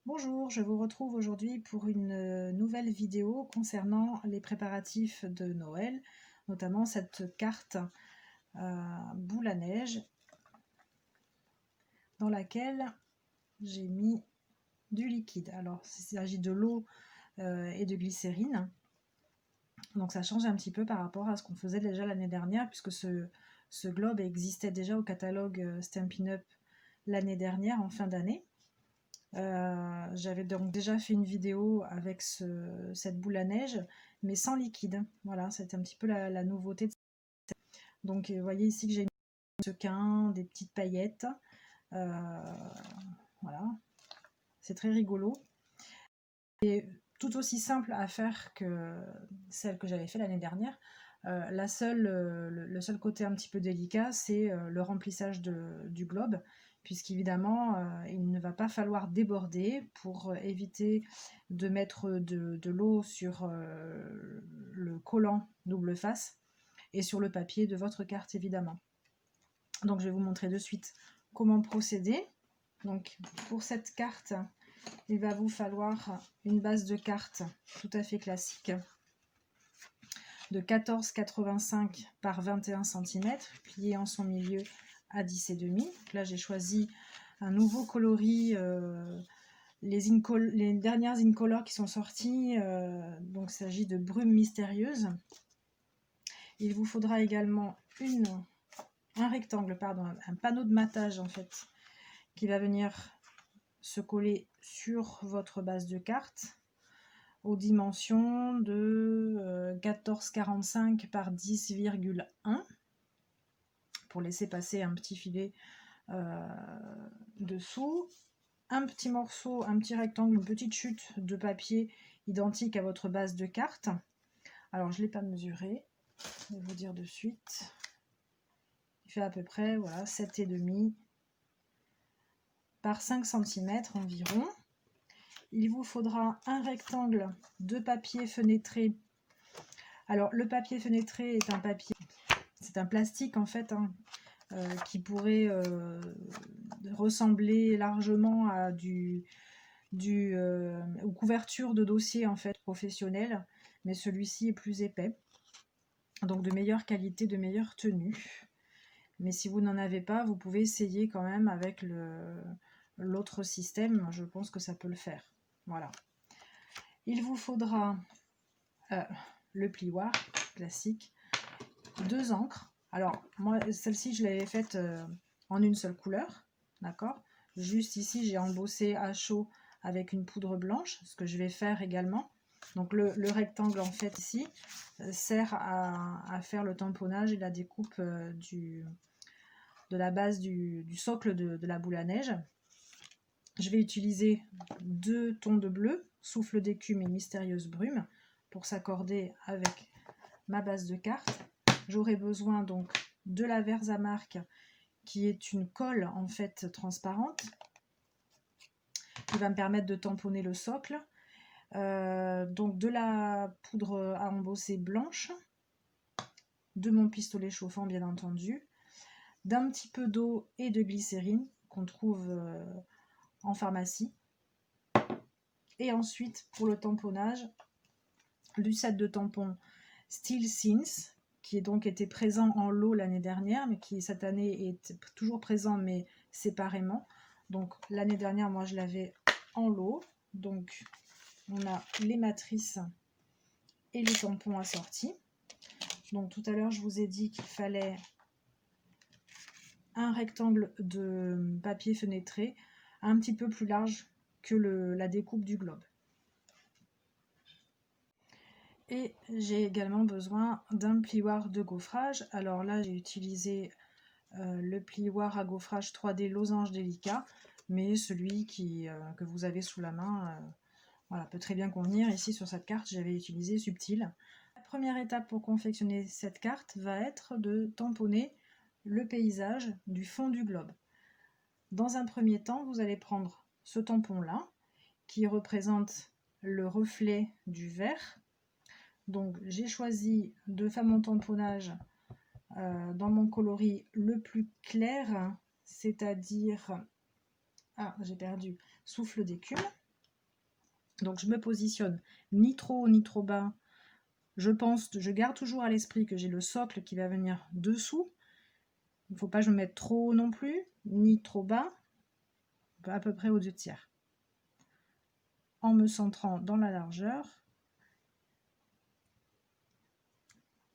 Bonjour, je vous retrouve aujourd'hui pour une nouvelle vidéo concernant les préparatifs de Noël, notamment cette carte boule à neige dans laquelle j'ai mis du liquide. Alors, il s'agit de l'eau et de glycérine, donc ça change un petit peu par rapport à ce qu'on faisait déjà l'année dernière, puisque ce globe existait déjà au catalogue Stampin' Up l'année dernière, en fin d'année. J'avais donc déjà fait une vidéo avec cette boule à neige, mais sans liquide. Voilà, c'était un petit peu la nouveauté. Donc, vous voyez ici que j'ai un sequin, des petites paillettes. Voilà, c'est très rigolo. Et tout aussi simple à faire que celle que j'avais fait l'année dernière. Le seul côté un petit peu délicat, c'est le remplissage du globe, puisqu'évidemment, il ne va pas falloir déborder pour éviter de mettre de l'eau sur le collant double face et sur le papier de votre carte, évidemment. Donc, je vais vous montrer de suite comment procéder. Donc, pour cette carte, il va vous falloir une base de carte tout à fait classique de 14,85 par 21 cm, pliée en son milieu à 10,5. Là, j'ai choisi un nouveau coloris, les dernières Incolor qui sont sorties, donc il s'agit de Brume Mystérieuse. Il vous faudra également un rectangle, un panneau de matage en fait, qui va venir se coller sur votre base de carte aux dimensions de 14,45 par 10,1 pour laisser passer un petit filet dessous. Un petit morceau, un petit rectangle, une petite chute de papier identique à votre base de carte. Alors, je ne l'ai pas mesuré, je vais vous dire de suite. Il fait à peu près voilà, 7,5 par 5 cm environ. Il vous faudra un rectangle de papier fenêtré. Alors, le papier fenêtré est un papier, c'est un plastique en fait, qui pourrait ressembler largement à aux couvertures de dossier en fait professionnel, mais celui-ci est plus épais, donc de meilleure qualité, de meilleure tenue. Mais si vous n'en avez pas, vous pouvez essayer quand même avec l'autre système, je pense que ça peut le faire. Voilà. Il vous faudra le plioir classique, 2 encres. Alors, moi, celle-ci, je l'avais faite en une seule couleur, d'accord? Juste ici, j'ai embossé à chaud avec une poudre blanche, ce que je vais faire également. Donc, le rectangle, en fait, ici, sert à faire le tamponnage et la découpe de la base du socle de la boule à neige. Je vais utiliser 2 tons de bleu, souffle d'écume et mystérieuse brume, pour s'accorder avec ma base de carte. J'aurai besoin donc de la Versamark, qui est une colle en fait transparente, qui va me permettre de tamponner le socle. Donc de la poudre à embosser blanche, de mon pistolet chauffant bien entendu, d'un petit peu d'eau et de glycérine qu'on trouve en pharmacie. Et ensuite, pour le tamponnage, du set de tampons Steel Since, qui est donc était présent en lot l'année dernière, mais qui cette année est toujours présent, mais séparément. Donc l'année dernière, moi je l'avais en lot. Donc on a les matrices et les tampons assortis. Donc tout à l'heure, je vous ai dit qu'il fallait un rectangle de papier fenêtré un petit peu plus large que la découpe du globe. Et j'ai également besoin d'un plioir de gaufrage. Alors là, j'ai utilisé le plioir à gaufrage 3D Losange Délicat, mais celui que vous avez sous la main voilà, peut très bien convenir. Ici, sur cette carte, j'avais utilisé Subtil. La première étape pour confectionner cette carte va être de tamponner le paysage du fond du globe. Dans un premier temps, vous allez prendre ce tampon-là, qui représente le reflet du verre. Donc j'ai choisi de faire mon tamponnage dans mon coloris le plus clair, c'est-à-dire, j'ai perdu, souffle d'écume. Donc je me positionne ni trop haut ni trop bas. Je garde toujours à l'esprit que j'ai le socle qui va venir dessous. Il ne faut pas que je me mette trop haut non plus, ni trop bas, à peu près aux 2/3. En me centrant dans la largeur.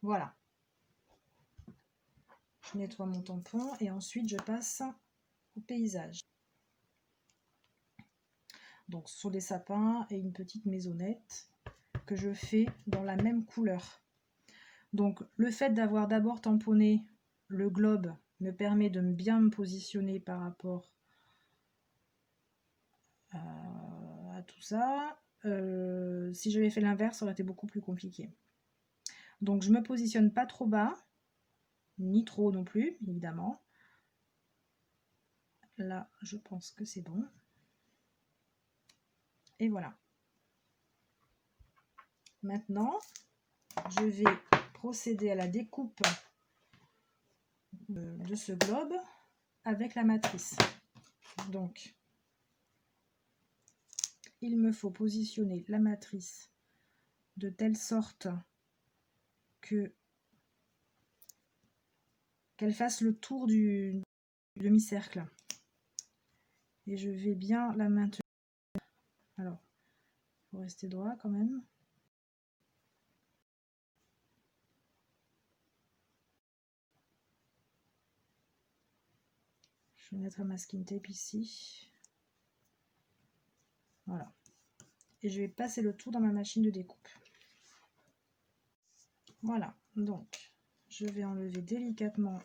Voilà. Je nettoie mon tampon et ensuite je passe au paysage. Donc sur des sapins et une petite maisonnette que je fais dans la même couleur. Donc le fait d'avoir d'abord tamponné le globe me permet de bien me positionner par rapport à tout ça. Si j'avais fait l'inverse, ça aurait été beaucoup plus compliqué. Donc je me positionne pas trop bas, ni trop non plus, évidemment. Là, je pense que c'est bon. Et voilà. Maintenant, je vais procéder à la découpe de ce globe avec la matrice. Donc, il me faut positionner la matrice de telle sorte qu'elle fasse le tour du demi-cercle. Et je vais bien la maintenir. Alors, il faut rester droit quand même. Je vais mettre un masking tape ici. Voilà. Et je vais passer le tout dans ma machine de découpe. Voilà. Donc, je vais enlever délicatement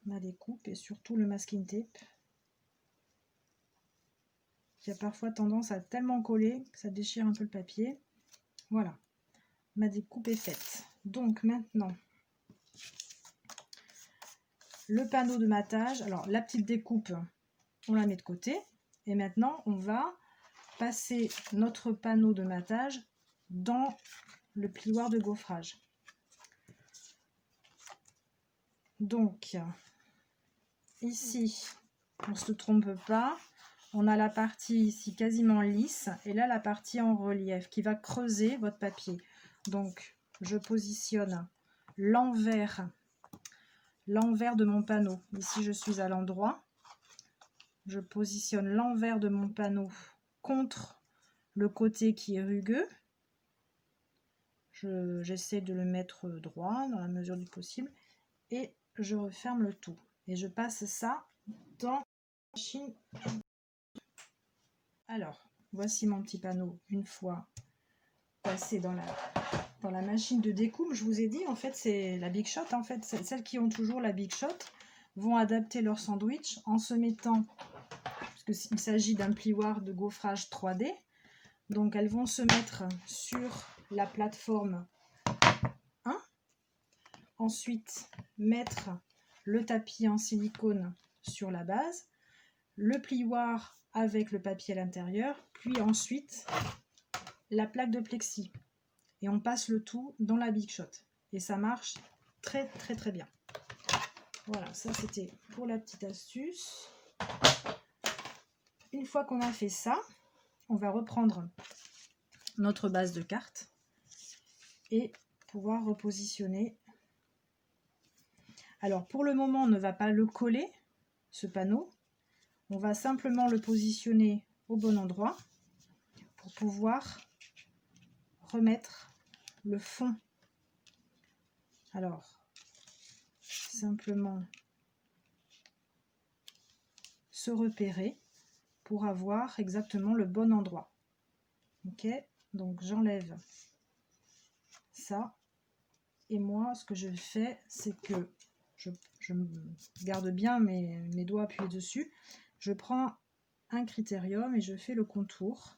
ma découpe et surtout le masking tape qui a parfois tendance à tellement coller que ça déchire un peu le papier. Voilà. Ma découpe est faite. Donc maintenant, le panneau de matage. Alors, la petite découpe, on la met de côté. Et maintenant, on va passer notre panneau de matage dans le plioir de gaufrage. Donc, ici, on ne se trompe pas, on a la partie ici quasiment lisse et là la partie en relief qui va creuser votre papier. Donc, je positionne l'envers de mon panneau. Ici, je suis à l'endroit. Je positionne l'envers de mon panneau contre le côté qui est rugueux. J'essaie de le mettre droit dans la mesure du possible et je referme le tout. Et je passe ça dans la machine. Alors, voici mon petit panneau une fois passé dans la machine de découpe. Je vous ai dit, en fait, c'est la Big Shot. En fait, celles qui ont toujours la Big Shot vont adapter leur sandwich en se mettant, parce qu'il s'agit d'un plioir de gaufrage 3D, donc elles vont se mettre sur la plateforme 1, ensuite mettre le tapis en silicone sur la base, le plioir avec le papier à l'intérieur, puis ensuite la plaque de plexi. Et on passe le tout dans la Big Shot. Et ça marche très très très bien. Voilà, ça c'était pour la petite astuce. Une fois qu'on a fait ça, on va reprendre notre base de carte et pouvoir repositionner. Alors pour le moment, on ne va pas le coller, ce panneau. On va simplement le positionner au bon endroit pour pouvoir remettre le fond. Alors, simplement se repérer pour avoir exactement le bon endroit. Ok, donc j'enlève ça. Et moi, ce que je fais, c'est que je garde bien mes doigts appuyés dessus. Je prends un critérium et je fais le contour.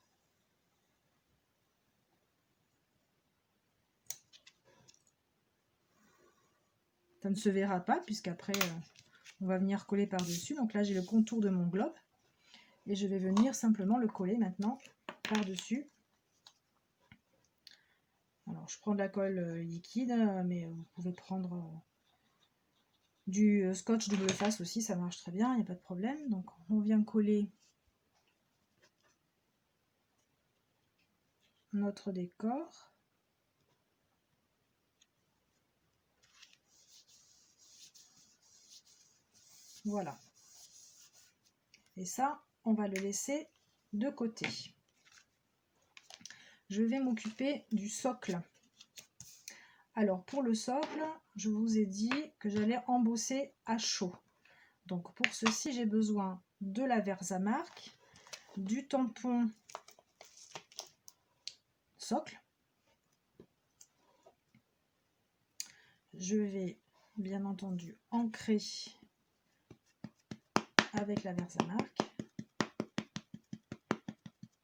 Ça ne se verra pas puisqu'après on va venir coller par-dessus. Donc là j'ai le contour de mon globe et je vais venir simplement le coller maintenant par-dessus. Alors je prends de la colle liquide, mais vous pouvez prendre du scotch double face aussi, ça marche très bien, il n'y a pas de problème. Donc on vient coller notre décor. Voilà. Et ça, on va le laisser de côté. Je vais m'occuper du socle. Alors pour le socle, je vous ai dit que j'allais embosser à chaud. Donc pour ceci, j'ai besoin de la Versamark, du tampon socle. Je vais bien entendu ancrer avec la Versamark.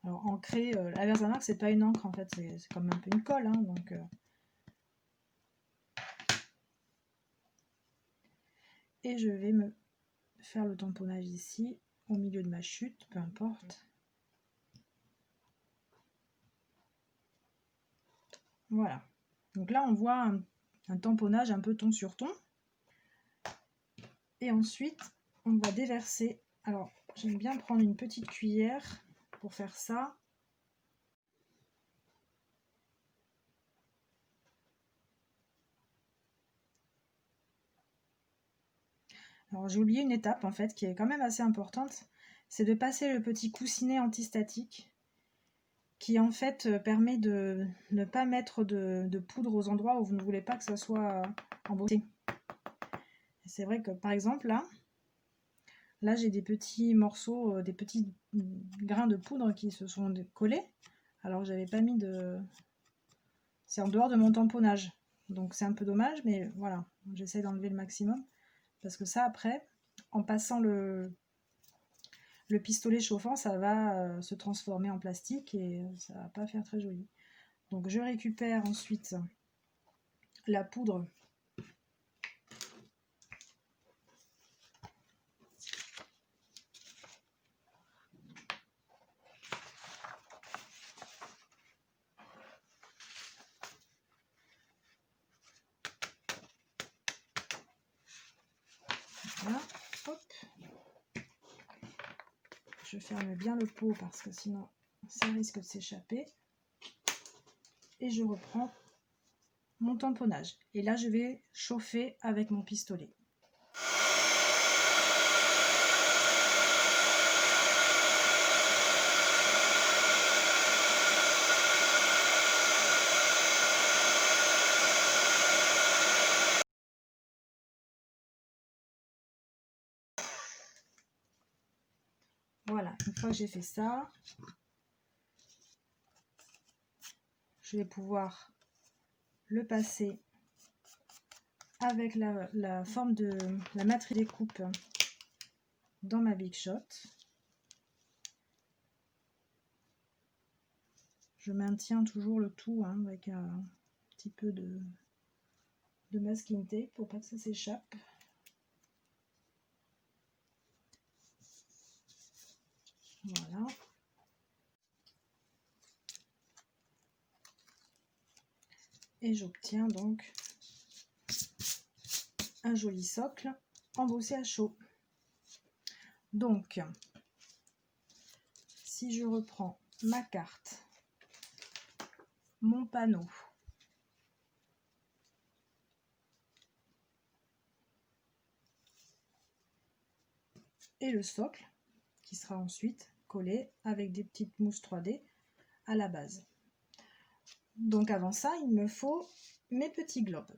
Alors ancrer, la Versamark c'est pas une encre en fait, c'est comme un peu une colle, hein, donc et je vais me faire le tamponnage ici au milieu de ma chute, peu importe. Voilà. Donc là on voit un tamponnage un peu ton sur ton. Et ensuite on va déverser. Alors j'aime bien prendre une petite cuillère pour faire ça. Alors j'ai oublié une étape en fait qui est quand même assez importante, c'est de passer le petit coussinet antistatique qui en fait permet de ne pas mettre de poudre aux endroits où vous ne voulez pas que ça soit embossé. C'est vrai que par exemple là j'ai des petits morceaux, des petits grains de poudre qui se sont collés. Alors j'avais pas mis de... C'est en dehors de mon tamponnage, donc c'est un peu dommage, mais voilà, j'essaie d'enlever le maximum. Parce que ça, après, en passant le pistolet chauffant, ça va se transformer en plastique et ça va pas faire très joli. Donc je récupère ensuite la poudre. Voilà, hop. Je ferme bien le pot parce que sinon ça risque de s'échapper. Et je reprends mon tamponnage. Et là, je vais chauffer avec mon pistolet. Voilà, une fois que j'ai fait ça, je vais pouvoir le passer avec la forme de la matrice des coupes dans ma Big Shot. Je maintiens toujours le tout hein, avec un petit peu de masking tape pour pas que ça s'échappe. Voilà. Et j'obtiens donc un joli socle embossé à chaud. Donc, si je reprends ma carte, mon panneau, et le socle, qui sera ensuite collé avec des petites mousses 3D à la base. Donc avant ça, il me faut mes petits globes.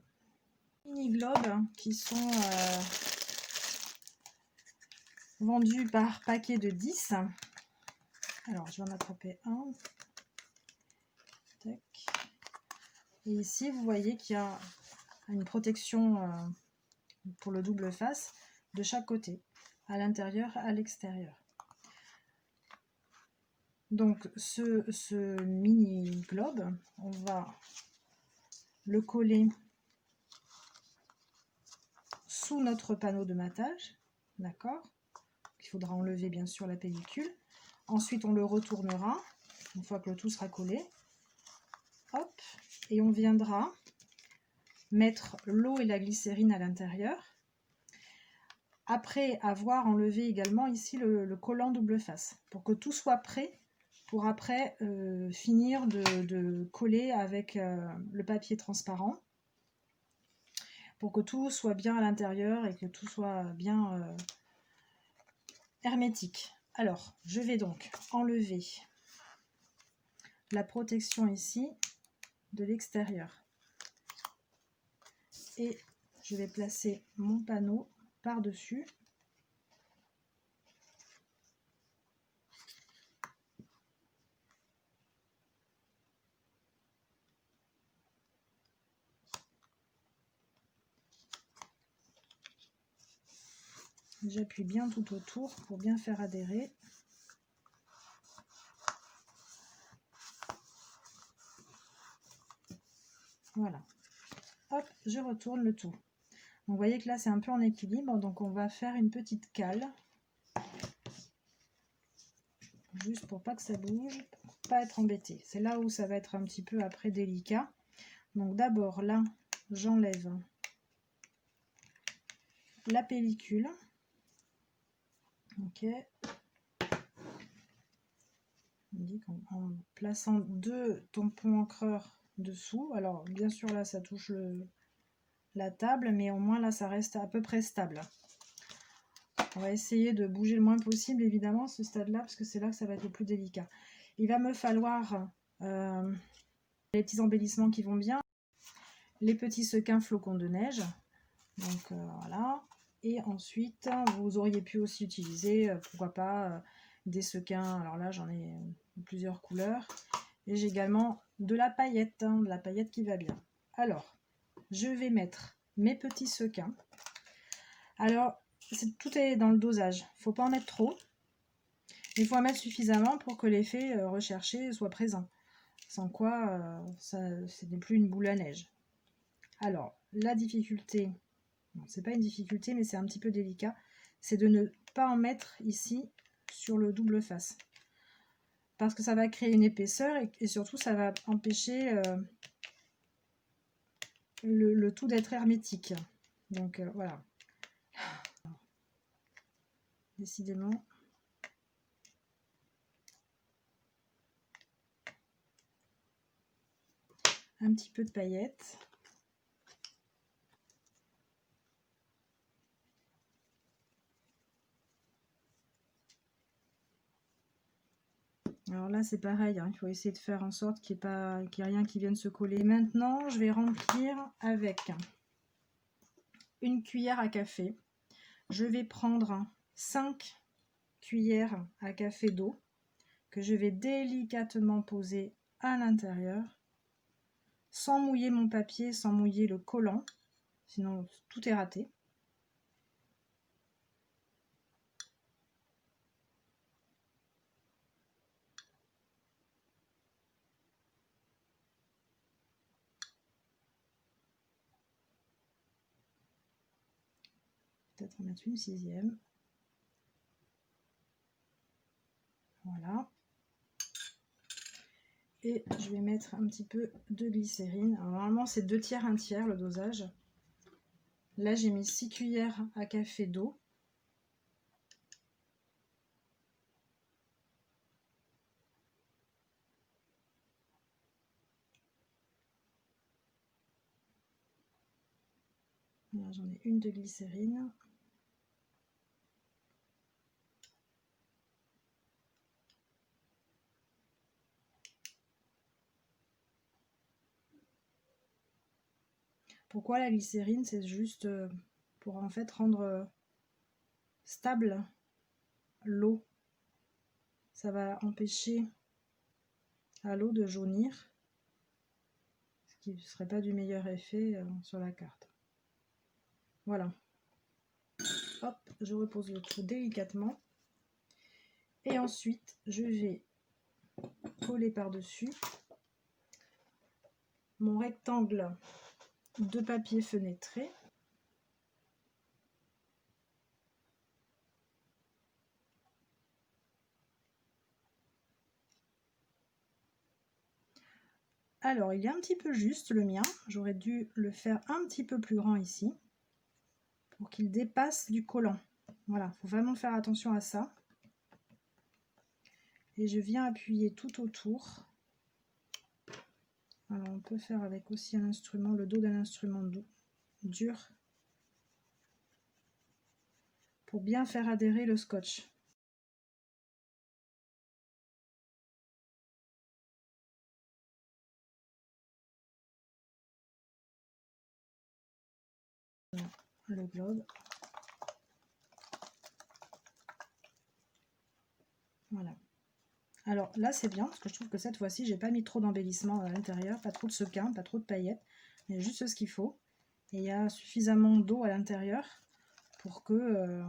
Mini globes qui sont vendus par paquet de 10. Alors je vais en attraper un. Tac. Et ici, vous voyez qu'il y a une protection pour le double face de chaque côté, à l'intérieur, à l'extérieur. Donc ce mini globe, on va le coller sous notre panneau de matage, d'accord? Il faudra enlever bien sûr la pellicule. Ensuite on le retournera, une fois que le tout sera collé. Hop, et on viendra mettre l'eau et la glycérine à l'intérieur. Après avoir enlevé également ici le collant double face, pour que tout soit prêt pour après finir de coller avec le papier transparent pour que tout soit bien à l'intérieur et que tout soit bien hermétique. Alors, je vais donc enlever la protection ici de l'extérieur et je vais placer mon panneau par-dessus. J'appuie bien tout autour pour bien faire adhérer. Voilà. Hop, je retourne le tout. Donc, vous voyez que là, c'est un peu en équilibre. Donc, on va faire une petite cale. Juste pour pas que ça bouge, pour pas être embêté. C'est là où ça va être un petit peu après délicat. Donc, d'abord, là, j'enlève la pellicule. Ok. On dit en plaçant 2 tampons encreurs dessous. Alors, bien sûr, là, ça touche la table, mais au moins, là, ça reste à peu près stable. On va essayer de bouger le moins possible, évidemment, à ce stade-là, parce que c'est là que ça va être le plus délicat. Il va me falloir les petits embellissements qui vont bien, les petits sequins flocons de neige. Donc, voilà. Et ensuite, vous auriez pu aussi utiliser, pourquoi pas, des sequins. Alors là, j'en ai plusieurs couleurs. Et j'ai également de la paillette qui va bien. Alors, je vais mettre mes petits sequins. Alors, tout est dans le dosage. Il ne faut pas en mettre trop. Il faut en mettre suffisamment pour que l'effet recherché soit présent. Sans quoi, ce n'est plus une boule à neige. Alors, la difficulté, c'est pas une difficulté, mais c'est un petit peu délicat, c'est de ne pas en mettre ici sur le double face. Parce que ça va créer une épaisseur et surtout, ça va empêcher le tout d'être hermétique. Donc, voilà. Décidément. Un petit peu de paillettes. Alors là, c'est pareil, hein, il faut essayer de faire en sorte qu'il n'y ait rien qui vienne se coller. Maintenant, je vais remplir avec une cuillère à café. Je vais prendre 5 cuillères à café d'eau que je vais délicatement poser à l'intérieur, sans mouiller mon papier, sans mouiller le collant, sinon tout est raté. Peut-être en mettre une 6e. Voilà. Et je vais mettre un petit peu de glycérine. Alors, normalement, c'est 2 tiers, 1 tiers le dosage. Là, j'ai mis 6 cuillères à café d'eau. J'en ai une de glycérine. Pourquoi la glycérine? C'est juste pour en fait rendre stable l'eau. Ça va empêcher à l'eau de jaunir, ce qui ne serait pas du meilleur effet sur la carte. Voilà. Hop, je repose le tout délicatement. Et ensuite, je vais coller par-dessus mon rectangle de papier fenêtré. Alors, il est un petit peu juste le mien. J'aurais dû le faire un petit peu plus grand ici pour qu'il dépasse du collant. Voilà, il faut vraiment faire attention à ça. et je viens appuyer tout autour. Alors on peut faire avec aussi un instrument, le dos d'un instrument dur, pour bien faire adhérer le scotch. Le globe. Voilà. Alors là c'est bien parce que je trouve que cette fois-ci j'ai pas mis trop d'embellissement à l'intérieur, pas trop de sequins, pas trop de paillettes, mais juste ce qu'il faut. Et il y a suffisamment d'eau à l'intérieur pour que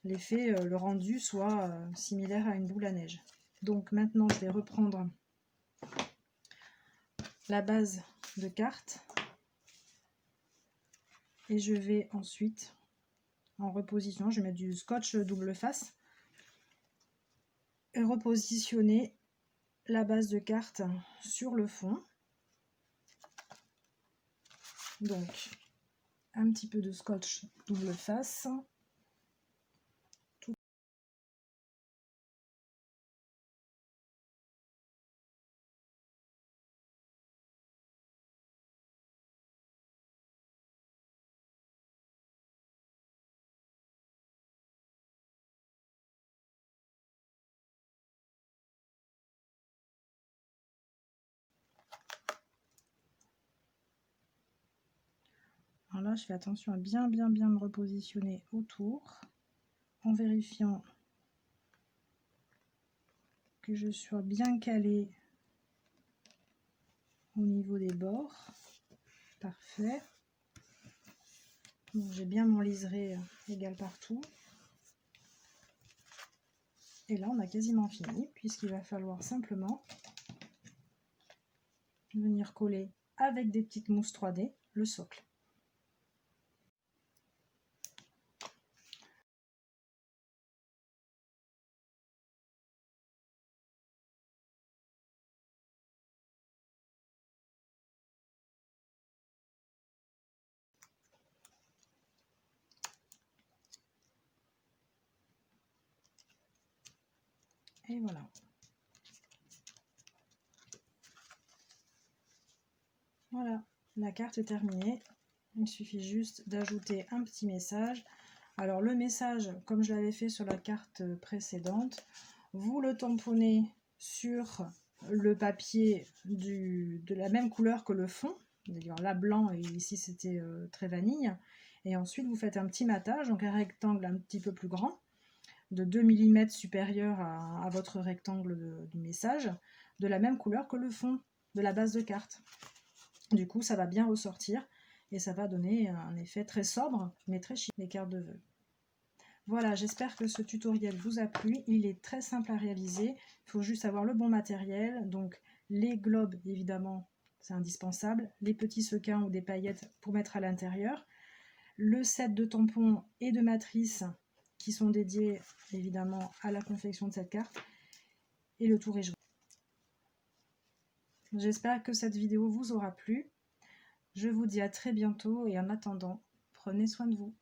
l'effet, le rendu soit similaire à une boule à neige. Donc maintenant je vais reprendre la base de carte et je vais ensuite en reposition, je vais mettre du scotch double face et repositionner la base de carte sur le fond. Donc un petit peu de scotch double face. Alors là, je fais attention à bien me repositionner autour en vérifiant que je sois bien calée au niveau des bords. Parfait. J'ai bien mon liseré égal partout. Et là, on a quasiment fini, puisqu'il va falloir simplement venir coller avec des petites mousses 3D le socle. Et voilà. Voilà, la carte est terminée. Il suffit juste d'ajouter un petit message. Alors le message, comme je l'avais fait sur la carte précédente, vous le tamponnez sur le papier de la même couleur que le fond. D'ailleurs là blanc et ici c'était très vanille. Et ensuite vous faites un petit matage, donc un rectangle un petit peu plus grand, de 2 mm supérieur à votre rectangle du message, de la même couleur que le fond de la base de carte. Du coup ça va bien ressortir et ça va donner un effet très sobre mais très chic, les cartes de vœux. Voilà, j'espère que ce tutoriel vous a plu. Il est très simple à réaliser. Il faut juste avoir le bon matériel. Donc les globes, évidemment, c'est indispensable. Les petits sequins ou des paillettes pour mettre à l'intérieur. Le set de tampons et de matrices qui sont dédiés, évidemment, à la confection de cette carte. Et le tour est joué. J'espère que cette vidéo vous aura plu. Je vous dis à très bientôt et en attendant, prenez soin de vous.